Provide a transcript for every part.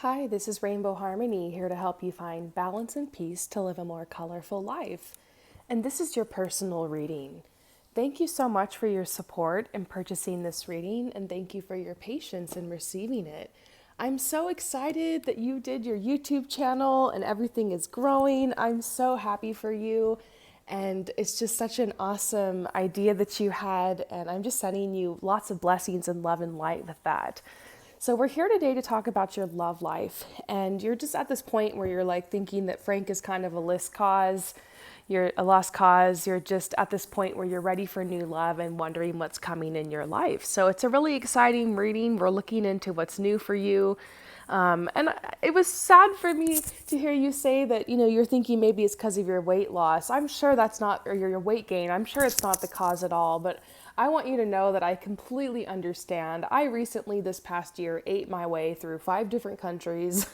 Hi, this is Rainbow Harmony here to help you find balance and peace to live a more colorful life. And this is your personal reading. Thank you so much for your support in purchasing this reading, and thank you for your patience in receiving it. I'm so excited that you did your YouTube channel and everything is growing. I'm so happy for you. And it's just such an awesome idea that you had. And I'm just sending you lots of blessings and love and light with that. So we're here today to talk about your love life. And you're just at this point where you're like thinking that Frank is kind of a lost cause. You're a lost cause. You're just at this point where you're ready for new love and wondering what's coming in your life. So it's a really exciting reading. We're looking into what's new for you. And it was sad for me to hear you say that, you're thinking maybe it's because of your weight loss. I'm sure that's not, or your weight gain. I'm sure it's not the cause at all, but I want you to know that I completely understand. I recently, this past year, ate my way through 5 different countries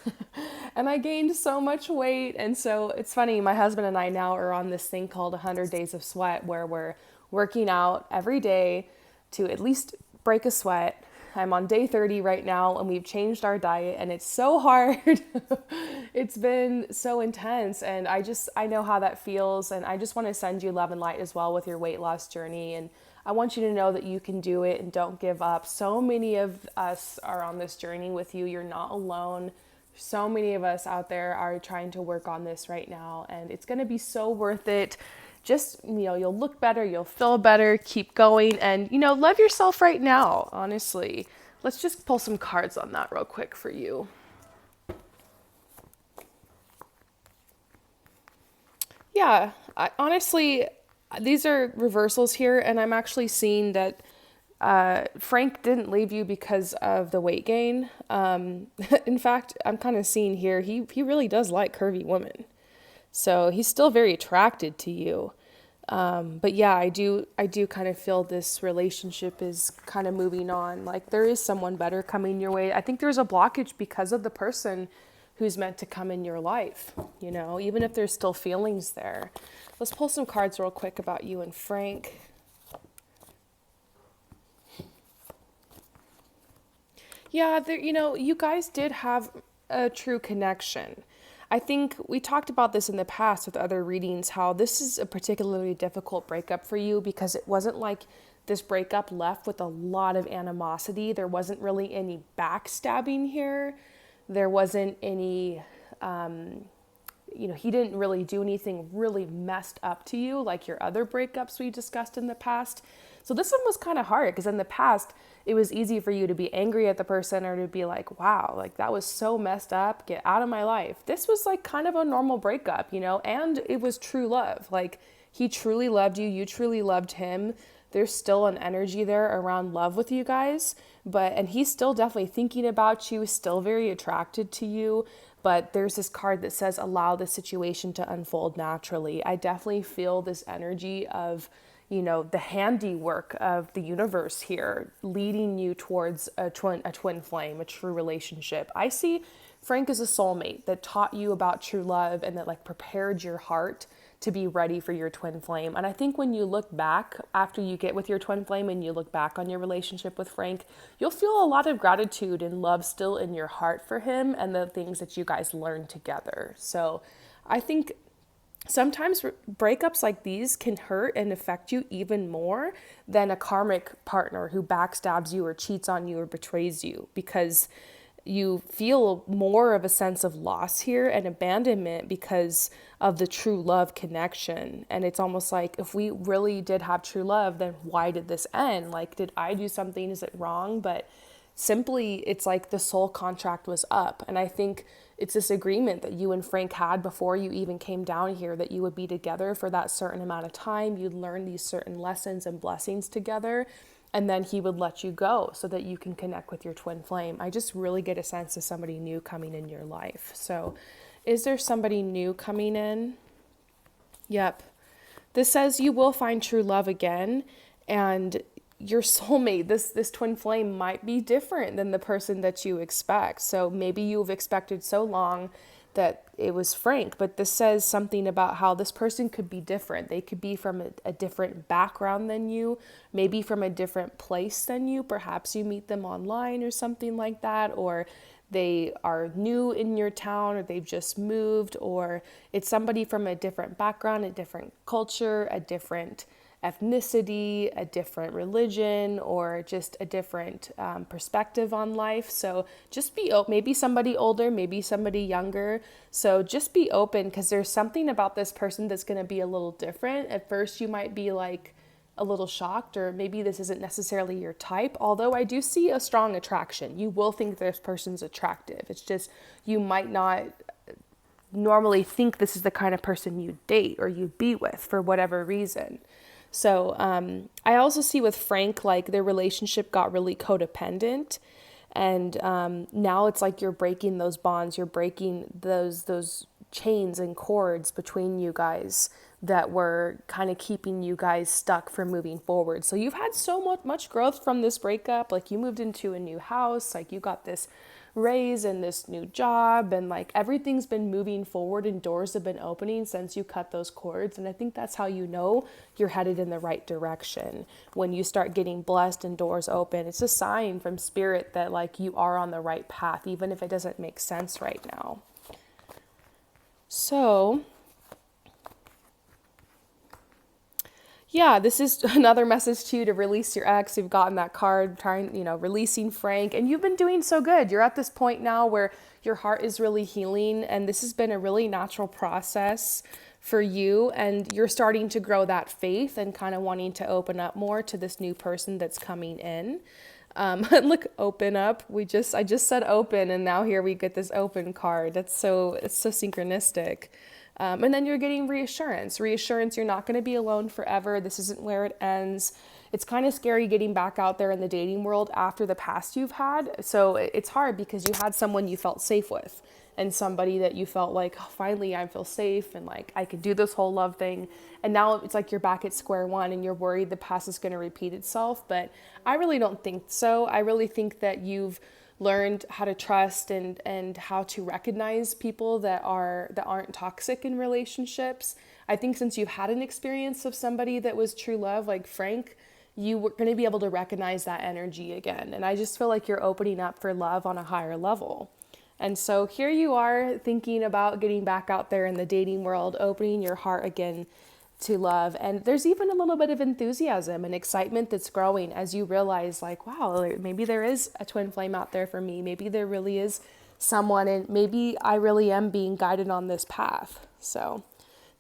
and I gained so much weight. And so it's funny, my husband and I now are on this thing called 100 Days of Sweat, where we're working out every day to at least break a sweat. I'm on day 30 right now and we've changed our diet and it's so hard. It's been so intense and I know how that feels, and I just want to send you love and light as well with your weight loss journey. And I want you to know that you can do it and don't give up. So many of us are on this journey with you. You're not alone. So many of us out there are trying to work on this right now, and it's going to be so worth it. Just, you'll look better, you'll feel better, keep going, and, love yourself right now, honestly. Let's just pull some cards on that real quick for you. Yeah, honestly, these are reversals here, and I'm actually seeing that Frank didn't leave you because of the weight gain. In fact, I'm kind of seeing here, he really does like curvy women. So he's still very attracted to you. But yeah, I do kind of feel this relationship is kind of moving on. Like there is someone better coming your way. I think there's a blockage because of the person who's meant to come in your life, even if there's still feelings there. Let's pull some cards real quick about you and Frank. Yeah, there, you guys did have a true connection. I think we talked about this in the past with other readings, how this is a particularly difficult breakup for you because it wasn't like this breakup left with a lot of animosity. There wasn't really any backstabbing here. There wasn't any, he didn't really do anything really messed up to you like your other breakups we discussed in the past. So this one was kind of hard because in the past, it was easy for you to be angry at the person or to be like, wow, like that was so messed up, get out of my life. This was like kind of a normal breakup, and it was true love. Like he truly loved you, you truly loved him. There's still an energy there around love with you guys, and he's still definitely thinking about you, still very attracted to you. But there's this card that says allow the situation to unfold naturally. I definitely feel this energy of, the handiwork of the universe here leading you towards a twin flame, a true relationship. I see Frank as a soulmate that taught you about true love and that like prepared your heart to be ready for your twin flame. And I think when you look back after you get with your twin flame and you look back on your relationship with Frank, you'll feel a lot of gratitude and love still in your heart for him and the things that you guys learned together. So I think sometimes breakups like these can hurt and affect you even more than a karmic partner who backstabs you or cheats on you or betrays you, because you feel more of a sense of loss here and abandonment because of the true love connection. And it's almost like if we really did have true love, then why did this end? Like, did I do something? Is it wrong? But simply, it's like the soul contract was up. And I think it's this agreement that you and Frank had before you even came down here, that you would be together for that certain amount of time. You'd learn these certain lessons and blessings together. And then he would let you go so that you can connect with your twin flame. I just really get a sense of somebody new coming in your life. So is there somebody new coming in? Yep. This says you will find true love again, and your soulmate, this twin flame might be different than the person that you expect. So maybe you've expected so long that it was Frank, but this says something about how this person could be different. They could be from a different background than you, maybe from a different place than you. Perhaps you meet them online or something like that, or they are new in your town, or they've just moved, or it's somebody from a different background, a different culture, a different ethnicity, a different religion, or just a different perspective on life. So just be open. Maybe somebody older, maybe somebody younger. So just be open, because there's something about this person that's going to be a little different. At first, you might be like a little shocked, or maybe this isn't necessarily your type. Although I do see a strong attraction. You will think this person's attractive. It's just you might not normally think this is the kind of person you date or you be with for whatever reason. So I also see with Frank, like their relationship got really codependent, and now it's like you're breaking those bonds, you're breaking those chains and cords between you guys that were kind of keeping you guys stuck from moving forward. So you've had so much growth from this breakup. Like you moved into a new house, like you got this raise and this new job, and like everything's been moving forward and doors have been opening since you cut those cords. And I think that's how you know you're headed in the right direction. When you start getting blessed and doors open, it's a sign from spirit that like you are on the right path, even if it doesn't make sense right now. So yeah, this is another message to you to release your ex. You've gotten that card, releasing Frank, and you've been doing so good. You're at this point now where your heart is really healing, and this has been a really natural process for you, and you're starting to grow that faith and kind of wanting to open up more to this new person that's coming in. Look, open up. I just said open, and now here we get this open card. It's so synchronistic. And then you're getting reassurance you're not going to be alone forever. This isn't where it ends. It's kind of scary getting back out there in the dating world after the past you've had. So it's hard because you had someone you felt safe with, and somebody that you felt like, oh, finally I feel safe and like I could do this whole love thing. And now it's like you're back at square one and you're worried the past is going to repeat itself. But I really don't think so. I really think that you've learned how to trust and how to recognize people that aren't toxic in relationships. I think since you've had an experience of somebody that was true love, like Frank, you were going to be able to recognize that energy again. And I just feel like you're opening up for love on a higher level. And so here you are thinking about getting back out there in the dating world, opening your heart again to love. And there's even a little bit of enthusiasm and excitement that's growing as you realize like, wow, maybe there is a twin flame out there for me. Maybe there really is someone, and maybe I really am being guided on this path. So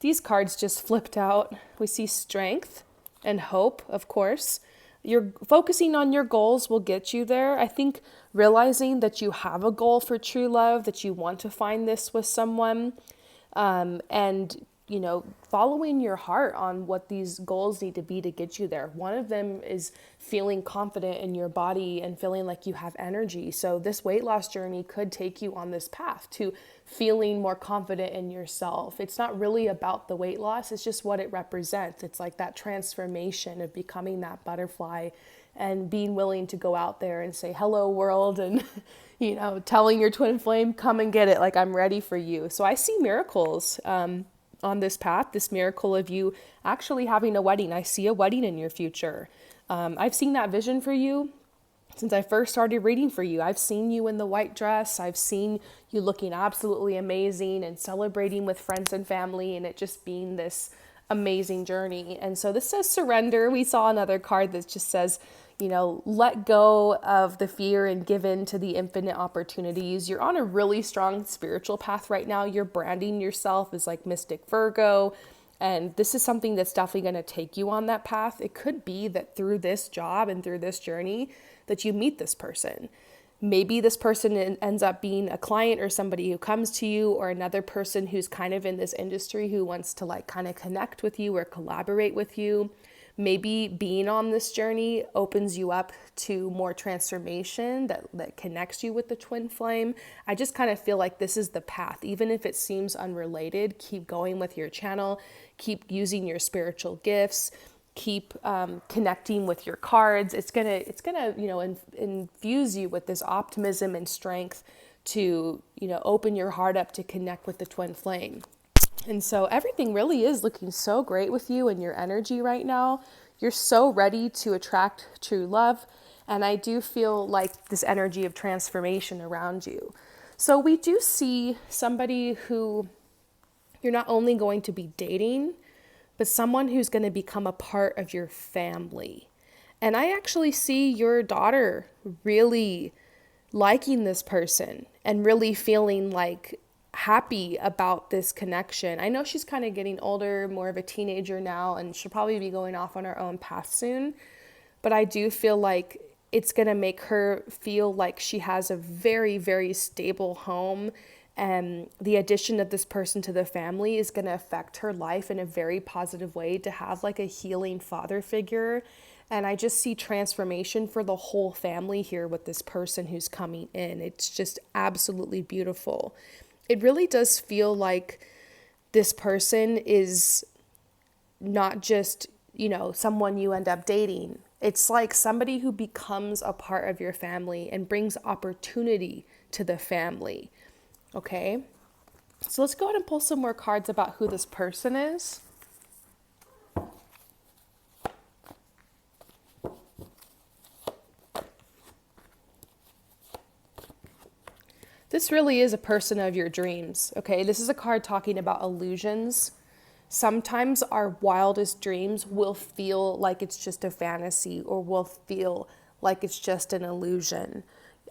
these cards just flipped out. We see strength and hope, of course. You're focusing on your goals will get you there. I think realizing that you have a goal for true love, that you want to find this with someone, and following your heart on what these goals need to be to get you there. One of them is feeling confident in your body and feeling like you have energy. So this weight loss journey could take you on this path to feeling more confident in yourself. It's not really about the weight loss. It's just what it represents. It's like that transformation of becoming that butterfly and being willing to go out there and say, hello world, and telling your twin flame, come and get it. Like, I'm ready for you. So I see miracles, on this path, this miracle of you actually having a wedding. I see a wedding in your future. I've seen that vision for you since I first started reading for you. I've seen you in the white dress. I've seen you looking absolutely amazing and celebrating with friends and family, and it just being this amazing journey. And so this says surrender. We saw another card that just says, let go of the fear and give in to the infinite opportunities. You're on a really strong spiritual path right now. You're branding yourself as like Mystic Virgo. And this is something that's definitely going to take you on that path. It could be that through this job and through this journey that you meet this person. Maybe this person ends up being a client or somebody who comes to you, or another person who's kind of in this industry who wants to like kind of connect with you or collaborate with you. Maybe being on this journey opens you up to more transformation that connects you with the twin flame. I just kind of feel like this is the path. Even if it seems unrelated, keep going with your channel, keep using your spiritual gifts, keep connecting with your cards. It's gonna infuse you with this optimism and strength to open your heart up to connect with the twin flame. And so everything really is looking so great with you and your energy right now. You're so ready to attract true love. And I do feel like this energy of transformation around you. So we do see somebody who you're not only going to be dating, but someone who's going to become a part of your family. And I actually see your daughter really liking this person and really feeling like happy about this connection. I know she's kind of getting older, more of a teenager now, and she'll probably be going off on her own path soon. But I do feel like it's going to make her feel like she has a very, very stable home. And the addition of this person to the family is going to affect her life in a very positive way, to have like a healing father figure. And I just see transformation for the whole family here with this person who's coming in. It's just absolutely beautiful. It really does feel like this person is not just, someone you end up dating. It's like somebody who becomes a part of your family and brings opportunity to the family. Okay? So let's go ahead and pull some more cards about who this person is. This really is a person of your dreams, okay? This is a card talking about illusions. Sometimes our wildest dreams will feel like it's just a fantasy, or will feel like it's just an illusion.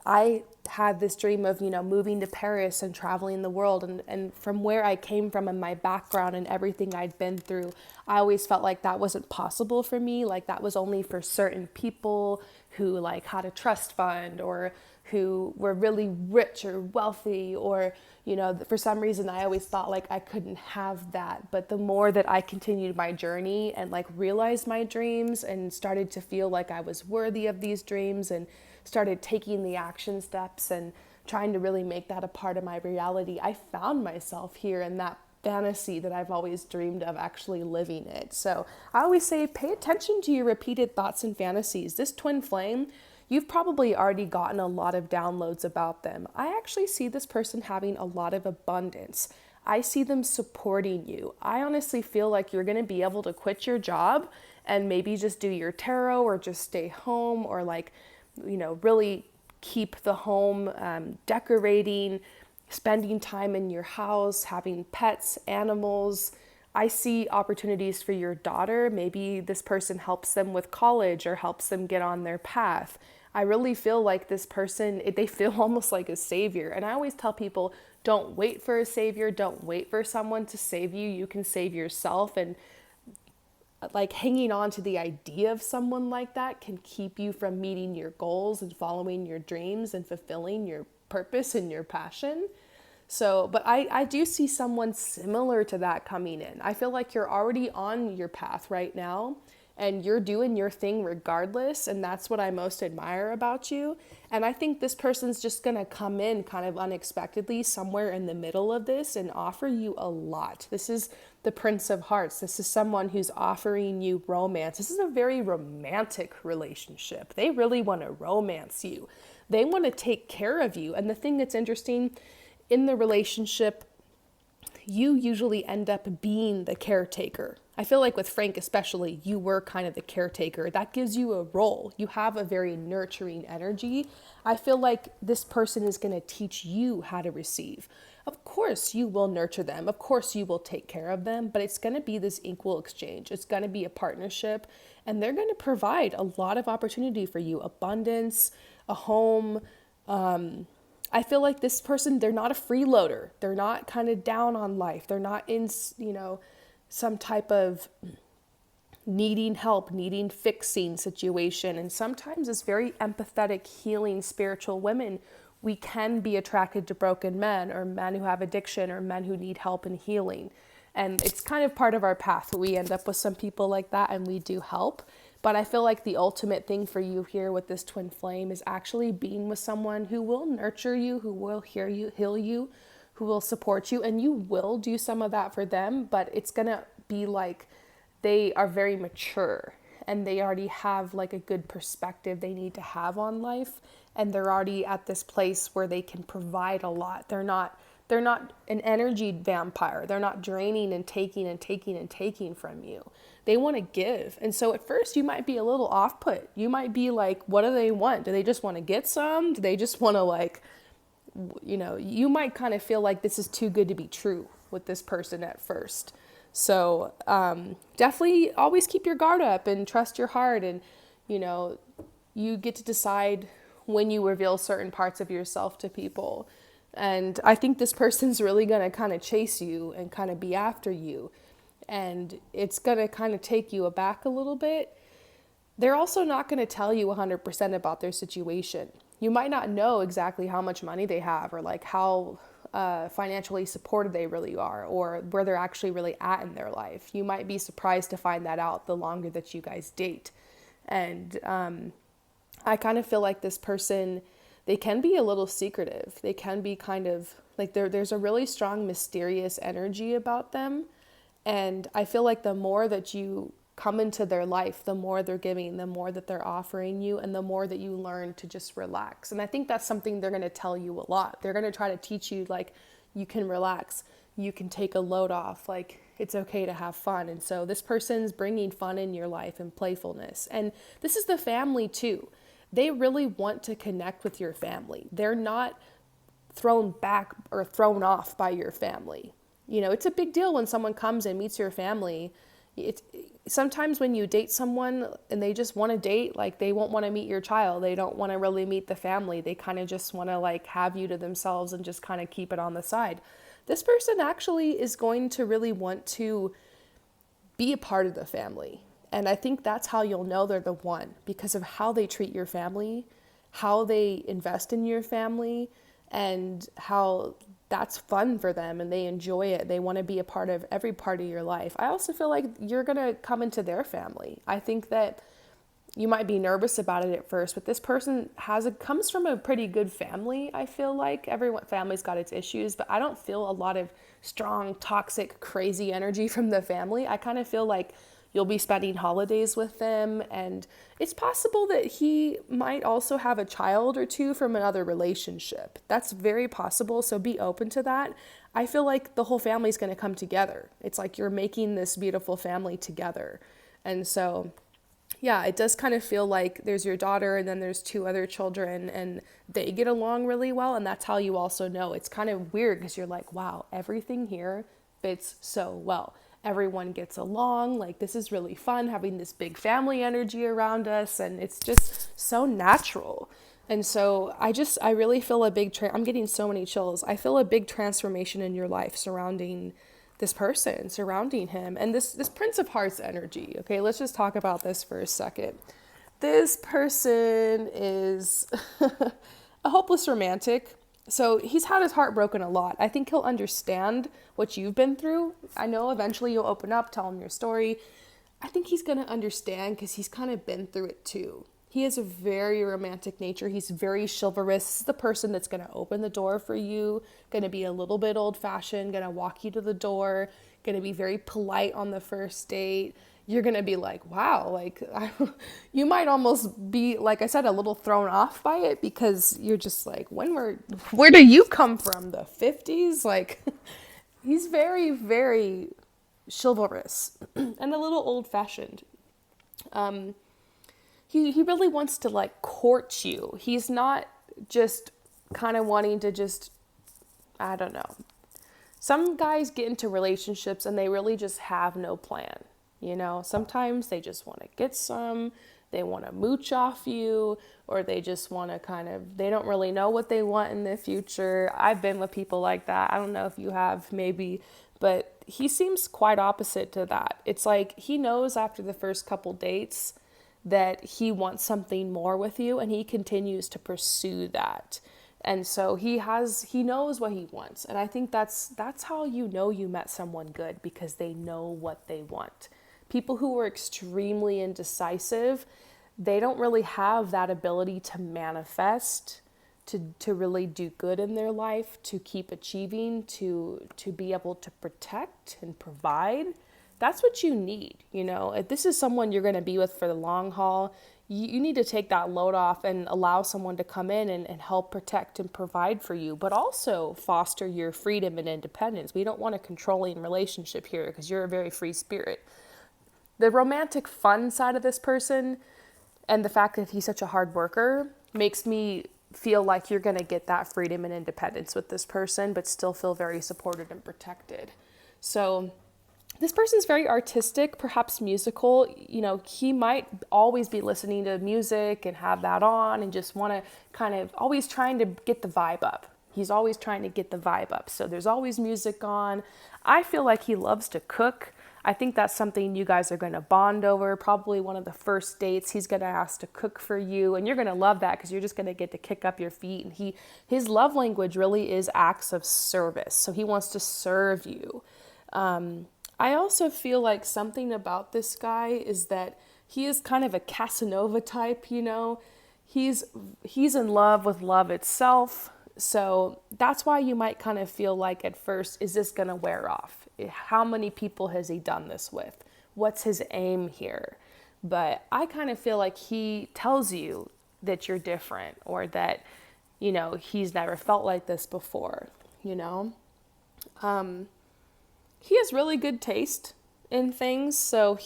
I had this dream of, moving to Paris and traveling the world. And from where I came from and my background and everything I'd been through, I always felt like that wasn't possible for me. Like that was only for certain people who like had a trust fund, or who were really rich or wealthy, or, for some reason I always thought like I couldn't have that. But the more that I continued my journey and like realized my dreams and started to feel like I was worthy of these dreams, and started taking the action steps and trying to really make that a part of my reality, I found myself here in that fantasy that I've always dreamed of, actually living it. So I always say, pay attention to your repeated thoughts and fantasies. This twin flame, you've probably already gotten a lot of downloads about them. I actually see this person having a lot of abundance. I see them supporting you. I honestly feel like you're going to be able to quit your job and maybe just do your tarot, or just stay home, or like, really keep the home decorating, spending time in your house, having pets, animals. I see opportunities for your daughter. Maybe this person helps them with college or helps them get on their path. I really feel like this person, they feel almost like a savior. And I always tell people, don't wait for a savior. Don't wait for someone to save you. You can save yourself. And like hanging on to the idea of someone like that can keep you from meeting your goals and following your dreams and fulfilling your purpose and your passion. So, but I do see someone similar to that coming in. I feel like you're already on your path right now, and you're doing your thing regardless. And that's what I most admire about you. And I think this person's just going to come in kind of unexpectedly somewhere in the middle of this and offer you a lot. This is the Prince of Hearts. This is someone who's offering you romance. This is a very romantic relationship. They really want to romance you. They want to take care of you. And the thing that's interesting in the relationship, you usually end up being the caretaker. I feel like with Frank especially, you were kind of the caretaker. That gives you a role. You have a very nurturing energy. I feel like this person is going to teach you how to receive. Of course, you will nurture them. Of course, you will take care of them, but it's going to be this equal exchange. It's going to be a partnership, and they're going to provide a lot of opportunity for you, abundance, a home. I feel like this person, they're not a freeloader. They're not kind of down on life. They're not in, some type of needing help, needing fixing situation. And sometimes as very empathetic, healing, spiritual women, we can be attracted to broken men, or men who have addiction, or men who need help and healing. And it's kind of part of our path. We end up with some people like that, and we do help. But I feel like the ultimate thing for you here with this twin flame is actually being with someone who will nurture you, who will hear you, heal you, who will support you, and you will do some of that for them, but it's going to be like they are very mature and they already have like a good perspective they need to have on life, and they're already at this place where they can provide a lot. They're not They're not an energy vampire. They're not draining and taking and taking and taking from you. They want to give. And so at first you might be a little off put. You might be like, what do they want? Do they just want to get some? Do they just want to like, you might kind of feel like this is too good to be true with this person at first. So definitely always keep your guard up and trust your heart. And, you get to decide when you reveal certain parts of yourself to people. And I think this person's really going to kind of chase you and kind of be after you. And it's going to kind of take you aback a little bit. They're also not going to tell you 100% about their situation. You might not know exactly how much money they have or like how financially supported they really are or where they're actually really at in their life. You might be surprised to find that out the longer that you guys date. And I kind of feel like this person, they can be a little secretive. They can be kind of like there's a really strong mysterious energy about them. And I feel like the more that you come into their life, the more they're giving, the more that they're offering you, and the more that you learn to just relax. And I think that's something they're going to tell you a lot. They're going to try to teach you, like, you can relax, you can take a load off, like, it's okay to have fun. And so this person's bringing fun in your life and playfulness. And this is the family too. They really want to connect with your family. They're not thrown back or thrown off by your family. It's a big deal when someone comes and meets your family. Sometimes when you date someone and they just want to date, like they won't want to meet your child. They don't want to really meet the family. They kind of just want to like have you to themselves and just kind of keep it on the side. This person actually is going to really want to be a part of the family. And I think that's how you'll know they're the one, because of how they treat your family, how they invest in your family, and how that's fun for them and they enjoy it. They want to be a part of every part of your life. I also feel like you're going to come into their family. I think that you might be nervous about it at first, but this person comes from a pretty good family. I feel like everyone family's got its issues, but I don't feel a lot of strong, toxic, crazy energy from the family. I kind of feel like you'll be spending holidays with them, and it's possible that he might also have a child or two from another relationship. That's very possible, so be open to that. I feel like the whole family's going to come together. It's like you're making this beautiful family together. And so, yeah, it does kind of feel like there's your daughter and then there's two other children and they get along really well, and that's how you also know. It's kind of weird because you're like, wow, everything here fits so well. Everyone gets along, like this is really fun having this big family energy around us, and it's just so natural. And so I really feel I'm getting so many chills. I feel a big transformation in your life surrounding this person, surrounding him, and this Prince of Hearts energy. Okay, let's just talk about this for a second. This person is a hopeless romantic. So he's had his heart broken a lot. I think he'll understand what you've been through. I know eventually you'll open up, tell him your story. I think he's going to understand because he's kind of been through it too. He has a very romantic nature. He's very chivalrous. This is the person that's going to open the door for you, going to be a little bit old-fashioned, going to walk you to the door, going to be very polite on the first date. You're going to be like, wow, like you might almost be, like I said, a little thrown off by it because you're just like, where do you come from? The 50s? Like he's very, very chivalrous and a little old-fashioned. He really wants to like court you. He's not just kind of wanting to just, I don't know. Some guys get into relationships and they really just have no plan. Sometimes they just want to get some, they want to mooch off you, or they just want to they don't really know what they want in the future. I've been with people like that. I don't know if you have, maybe, but he seems quite opposite to that. It's like he knows after the first couple dates that he wants something more with you, and he continues to pursue that. And so he knows what he wants. And I think that's how you know you met someone good, because they know what they want. People who are extremely indecisive, they don't really have that ability to manifest, to really do good in their life, to keep achieving, to be able to protect and provide. that's what you need. If this is someone you're going to be with for the long haul, you need to take that load off and allow someone to come in and help protect and provide for you, but also foster your freedom and independence. We don't want a controlling relationship here because you're a very free spirit. The romantic fun side of this person and the fact that he's such a hard worker makes me feel like you're going to get that freedom and independence with this person, but still feel very supported and protected. So this person's very artistic, perhaps musical. He might always be listening to music and have that on and just want to kind of always trying to get the vibe up. He's always trying to get the vibe up. So there's always music on. I feel like he loves to cook. I think that's something you guys are going to bond over. Probably one of the first dates, he's going to ask to cook for you, and you're going to love that because you're just going to get to kick up your feet. And his love language really is acts of service. So he wants to serve you. I also feel like something about this guy is that he is kind of a Casanova type, He's in love with love itself. So that's why you might kind of feel like at first, is this going to wear off? How many people has he done this with? What's his aim here? But I kind of feel like he tells you that you're different, or that, he's never felt like this before, He has really good taste in things, so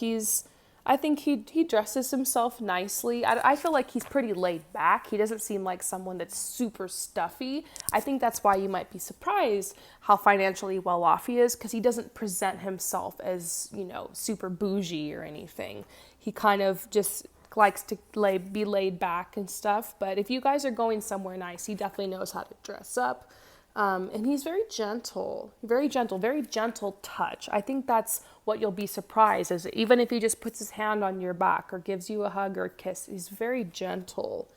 I think he dresses himself nicely. I feel like he's pretty laid back. He doesn't seem like someone that's super stuffy. I think that's why you might be surprised how financially well off he is, because he doesn't present himself as, super bougie or anything. He kind of just likes to be laid back and stuff. But if you guys are going somewhere nice, he definitely knows how to dress up. And he's very gentle, very gentle touch. I think that's what you'll be surprised, is even if he just puts his hand on your back or gives you a hug or a kiss, he's very gentle.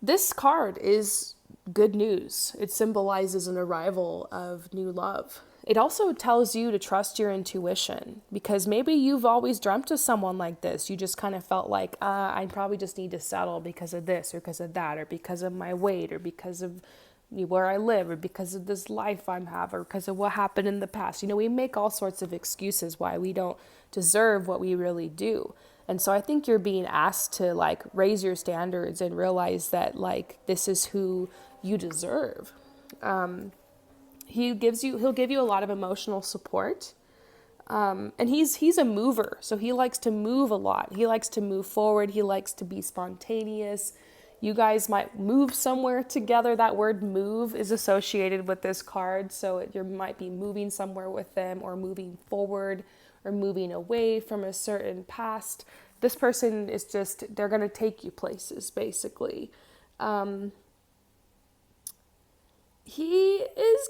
This card is good news. It symbolizes an arrival of new love. It also tells you to trust your intuition, because maybe you've always dreamt of someone like this. You just kind of felt like, I probably just need to settle because of this or because of that, or because of my weight, or because of where I live, or because of this life I'm having, or because of what happened in the past. We make all sorts of excuses why we don't deserve what we really do. And so I think you're being asked to raise your standards and realize that this is who you deserve. He'll give you a lot of emotional support. And he's a mover. So he likes to move a lot. He likes to move forward. He likes to be spontaneous. You guys might move somewhere together. That word move is associated with this card. So you might be moving somewhere with them, or moving forward, or moving away from a certain past. This person is they're going to take you places, basically. He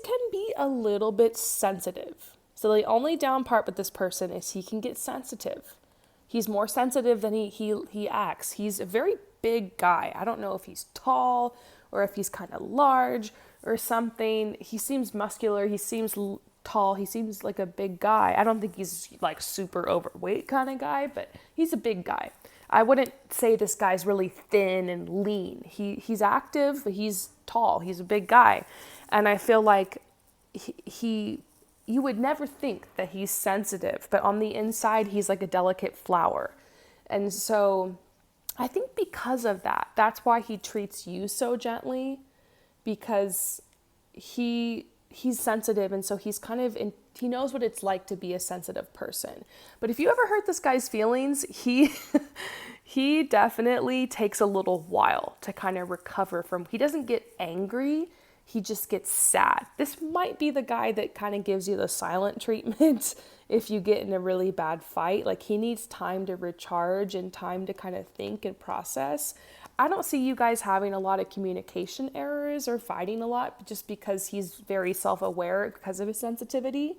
can be a little bit sensitive. So the only down part with this person is he can get sensitive. He's more sensitive than he acts. He's a very big guy. I don't know if he's tall or if he's kind of large or something. He seems muscular. He seems tall. He seems like a big guy. I don't think he's super overweight kind of guy, but he's a big guy. I wouldn't say this guy's really thin and lean. He's active, but he's tall. He's a big guy. And I feel like you would never think that he's sensitive, but on the inside, he's like a delicate flower. And so I think because of that, that's why he treats you so gently, because he's sensitive. And so he's he knows what it's like to be a sensitive person. But if you ever hurt this guy's feelings, he definitely takes a little while to kind of recover from. He doesn't get angry. He just gets sad. This might be the guy that kind of gives you the silent treatment if you get in a really bad fight. He needs time to recharge and time to kind of think and process. I don't see you guys having a lot of communication errors or fighting a lot, just because he's very self-aware because of his sensitivity.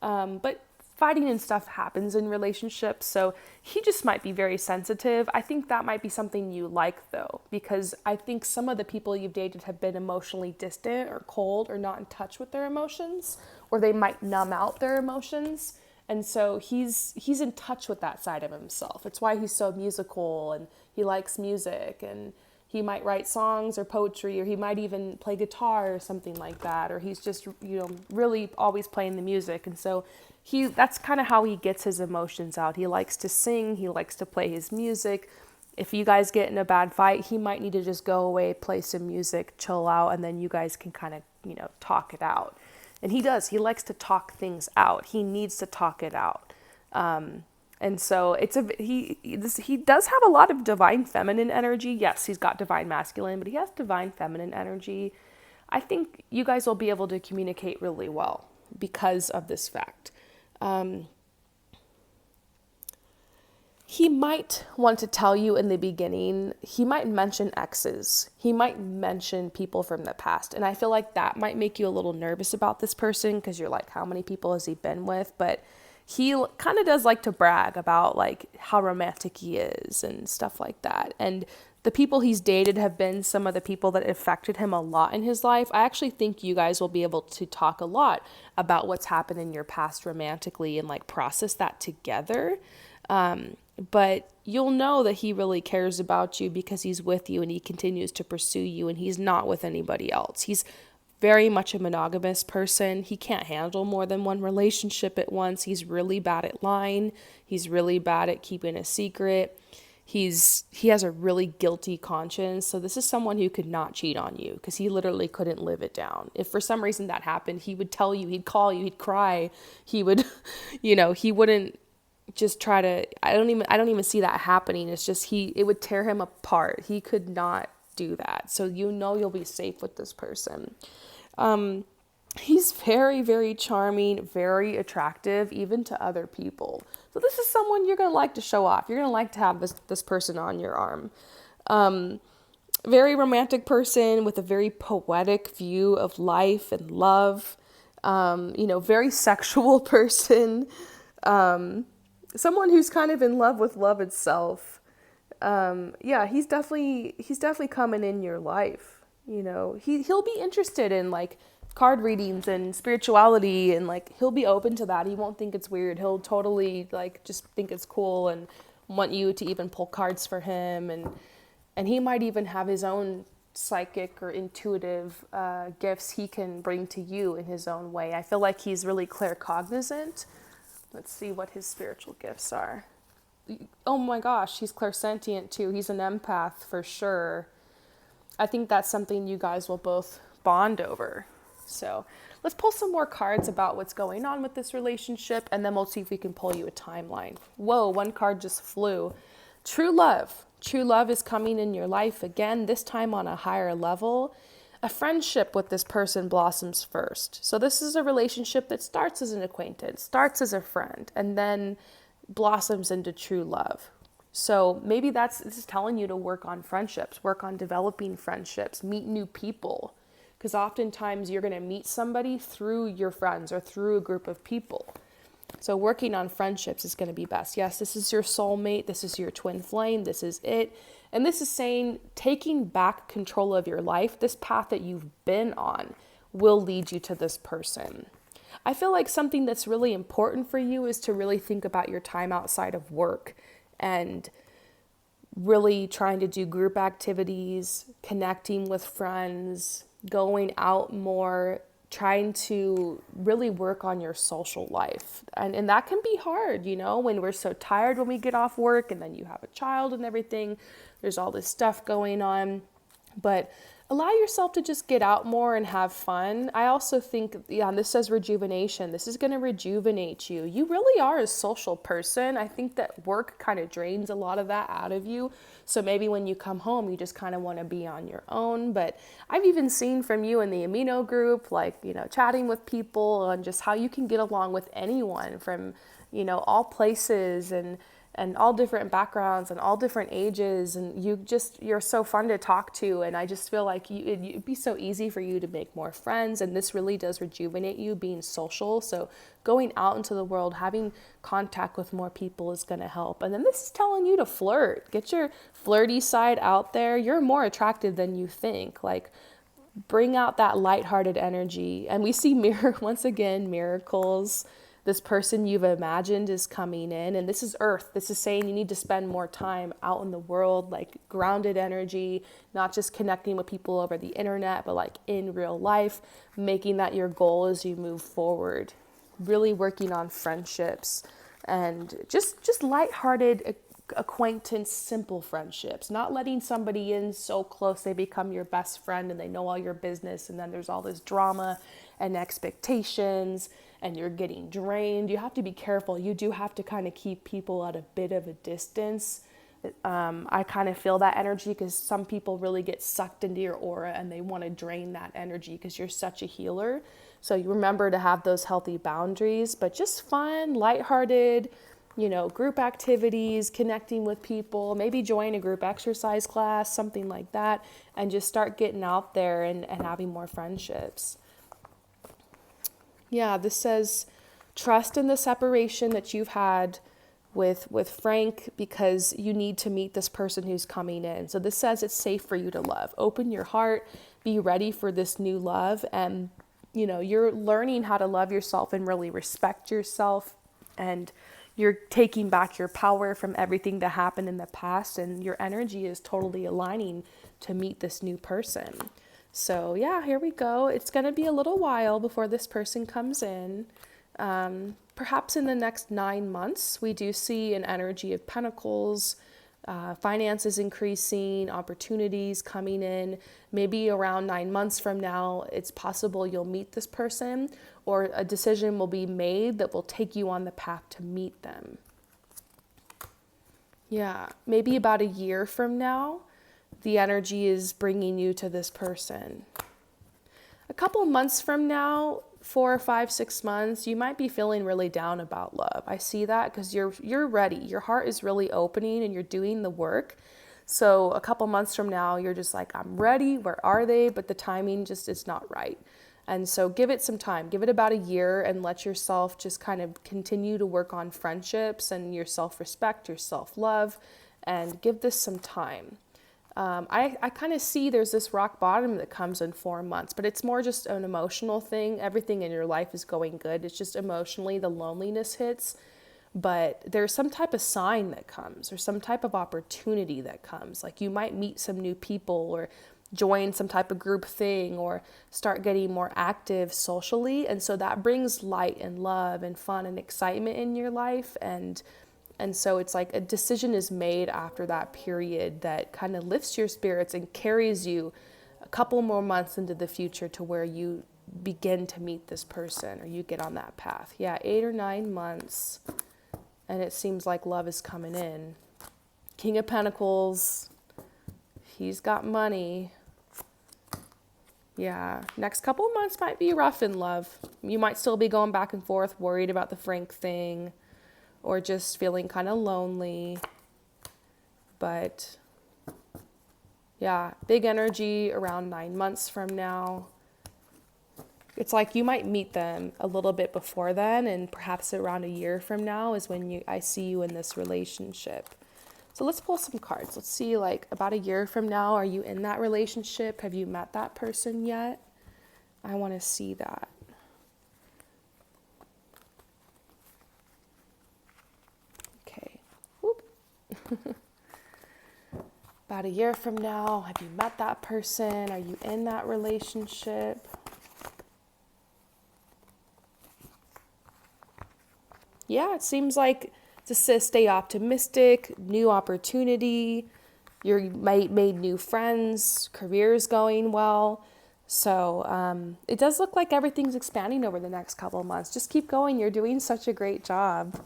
But fighting and stuff happens in relationships, so he just might be very sensitive. I think that might be something you like, though, because I think some of the people you've dated have been emotionally distant or cold or not in touch with their emotions, or they might numb out their emotions. And so he's in touch with that side of himself. It's why he's so musical, and he likes music, and he might write songs or poetry, or he might even play guitar or something like that, or he's just, really always playing the music. And so that's kind of how he gets his emotions out. He likes to sing, he likes to play his music. If you guys get in a bad fight, he might need to just go away, play some music, chill out, and then you guys can kind of, talk it out. And he does. He likes to talk things out. He needs to talk it out. And so he does have a lot of divine feminine energy. Yes, he's got divine masculine, but he has divine feminine energy. I think you guys will be able to communicate really well because of this fact. He might want to tell you in the beginning, he might mention exes. He might mention people from the past. And I feel like that might make you a little nervous about this person because you're like, how many people has he been with? But he kind of does like to brag about like how romantic he is and stuff like that. And the people he's dated have been some of the people that affected him a lot in his life. I actually think you guys will be able to talk a lot about what's happened in your past romantically and like process that together. But you'll know that he really cares about you because he's with you and he continues to pursue you and he's not with anybody else. He's very much a monogamous person. He can't handle more than one relationship at once. He's really bad at lying. He's really bad at keeping a secret. He has a really guilty conscience. So this is someone who could not cheat on you because he literally couldn't live it down. If for some reason that happened, he would tell you, he'd call you, he'd cry. He would, he wouldn't just try to, I don't even see that happening. It's just it would tear him apart. He could not do that. So you'll be safe with this person. He's very, very charming, very attractive, even to other people. So this is someone you're going to like to show off. You're going to like to have this person on your arm. Very romantic person with a very poetic view of life and love. Very sexual person. Someone who's kind of in love with love itself. He's definitely coming in your life. He'll be interested in like card readings and spirituality, and like he'll be open to that. He won't think it's weird. He'll totally like just think it's cool and want you to even pull cards for him, and he might even have his own psychic or intuitive gifts he can bring to you in his own way. I feel like he's really claircognizant. Let's see what his spiritual gifts are. Oh my gosh, he's clairsentient too. He's an empath for sure. I think that's something you guys will both bond over. So let's pull some more cards about what's going on with this relationship, and then we'll see if we can pull you a timeline. Whoa, one card just flew. True love. True love is coming in your life again, this time on a higher level. A friendship with this person blossoms first. So this is a relationship that starts as an acquaintance, starts as a friend, and then blossoms into true love. So maybe this is telling you to work on friendships, work on developing friendships, meet new people. Because oftentimes you're going to meet somebody through your friends or through a group of people. So working on friendships is going to be best. Yes, this is your soulmate. This is your twin flame. This is it. And this is saying taking back control of your life. This path that you've been on will lead you to this person. I feel like something that's really important for you is to really think about your time outside of work and really trying to do group activities, connecting with friends, going out more, trying to really work on your social life. And that can be hard, when we're so tired when we get off work and then you have a child and everything. There's all this stuff going on. But allow yourself to just get out more and have fun. I also think, this says rejuvenation. This is going to rejuvenate you. You really are a social person. I think that work kind of drains a lot of that out of you. So maybe when you come home, you just kind of want to be on your own. But I've even seen from you in the Amino group, like, chatting with people and just how you can get along with anyone from, all places and all different backgrounds and all different ages, and you're so fun to talk to, and I just feel like it'd be so easy for you to make more friends, and this really does rejuvenate you, being social. So going out into the world, having contact with more people is going to help. And then this is telling you to flirt. Get your flirty side out there. You're more attractive than you think. Like, bring out that lighthearted energy. And we see once again, miracles. This person you've imagined is coming in, and this is Earth. This is saying you need to spend more time out in the world, like grounded energy, not just connecting with people over the internet, but like in real life, making that your goal as you move forward. Really working on friendships and just lighthearted acquaintance, simple friendships, not letting somebody in so close they become your best friend and they know all your business, and then there's all this drama and expectations and you're getting drained. You have to be careful. You do have to kind of keep people at a bit of a distance. I kind of feel that energy because some people really get sucked into your aura and they want to drain that energy because you're such a healer. So you remember to have those healthy boundaries, but just fun, lighthearted, group activities, connecting with people, maybe join a group exercise class, something like that, and just start getting out there and having more friendships. Yeah, this says trust in the separation that you've had with Frank because you need to meet this person who's coming in. So this says it's safe for you to love. Open your heart, be ready for this new love, and you're learning how to love yourself and really respect yourself, and you're taking back your power from everything that happened in the past, and your energy is totally aligning to meet this new person. So yeah, here we go. It's going to be a little while before this person comes in. Perhaps in the next 9 months, we do see an energy of pentacles, finances increasing, opportunities coming in. Maybe around 9 months from now, it's possible you'll meet this person, or a decision will be made that will take you on the path to meet them. Yeah, maybe about a year from now, the energy is bringing you to this person. A couple months from now, 4 or 5, 6 months, you might be feeling really down about love. I see that because you're ready. Your heart is really opening and you're doing the work. So a couple months from now, you're just like, I'm ready. Where are they? But the timing just is not right. And so give it some time. Give it about a year and let yourself just kind of continue to work on friendships and your self-respect, your self-love, and give this some time. I kind of see there's this rock bottom that comes in 4 months, but it's more just an emotional thing. Everything in your life is going good. It's just emotionally the loneliness hits, but there's some type of sign that comes or some type of opportunity that comes. Like you might meet some new people or join some type of group thing or start getting more active socially. And so that brings light and love and fun and excitement in your life. And so it's like a decision is made after that period that kind of lifts your spirits and carries you a couple more months into the future to where you begin to meet this person or you get on that path. Yeah, 8 or 9 months. And it seems like love is coming in. King of Pentacles. He's got money. Yeah, next couple of months might be rough in love. You might still be going back and forth, worried about the Frank thing, or just feeling kind of lonely. But yeah, big energy around 9 months from now. It's like you might meet them a little bit before then, and perhaps around a year from now is when I see you in this relationship. So let's pull some cards. Let's see, like about a year from now, are you in that relationship? Have you met that person yet? I want to see that. Okay. Whoop. About a year from now, have you met that person? Are you in that relationship? Yeah, it seems like to stay optimistic, new opportunity, you made new friends, career's going well. So it does look like everything's expanding over the next couple of months. Just keep going. You're doing such a great job.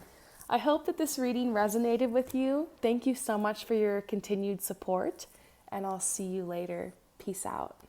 I hope that this reading resonated with you. Thank you so much for your continued support, and I'll see you later. Peace out.